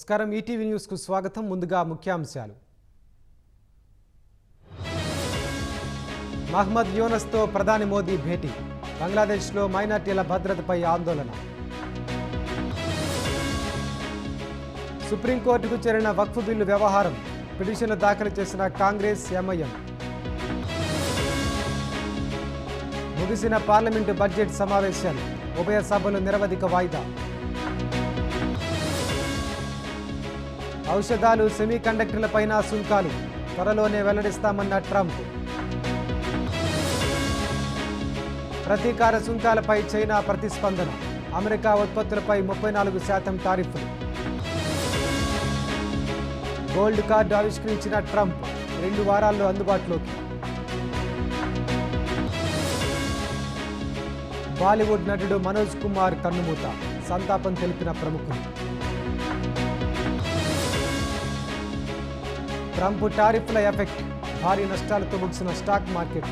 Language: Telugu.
నమస్కారం ఈటీవీ న్యూస్ కు స్వాగతం. ముందుగా ముఖ్యాంశాలు. మహమ్మద్ యూనస్ తో ప్రధాని మోదీ భేటీ. బంగ్లాదేశ్ లో మైనార్టీల భద్రతపై ఆందోళన. సుప్రీంకోర్టుకు చేరిన వక్ఫ్ బిల్లు వ్యవహారం. పిటిషన్లు దాఖలు చేసిన కాంగ్రెస్, ఎంఐఎం. ముగిసిన పార్లమెంటు బడ్జెట్ సమావేశాలు. ఉభయ సభలు నిరవధిక వాయిదా. ఔషధాలు, సెమీకండక్టర్లపైన సుంకాలు త్వరలోనే వెల్లడిస్తామన్న ట్రంప్. ప్రతీకార సుంకాలపై చైనా ప్రతిస్పందన. అమెరికా ఉత్పత్తులపై 34% టారిఫ్లు. గోల్డ్ కార్డు ఆవిష్కరించిన ట్రంప్ 2 వారాల్లో అందుబాటులోకి. బాలీవుడ్ నటుడు మనోజ్ కుమార్ కన్నుమూత. సంతాపం తెలిపిన ప్రముఖులు. ట్రంప్ టారిఫ్ల ఎఫెక్ట్. భారీ నష్టాలతో ముగిసిన స్టాక్ మార్కెట్.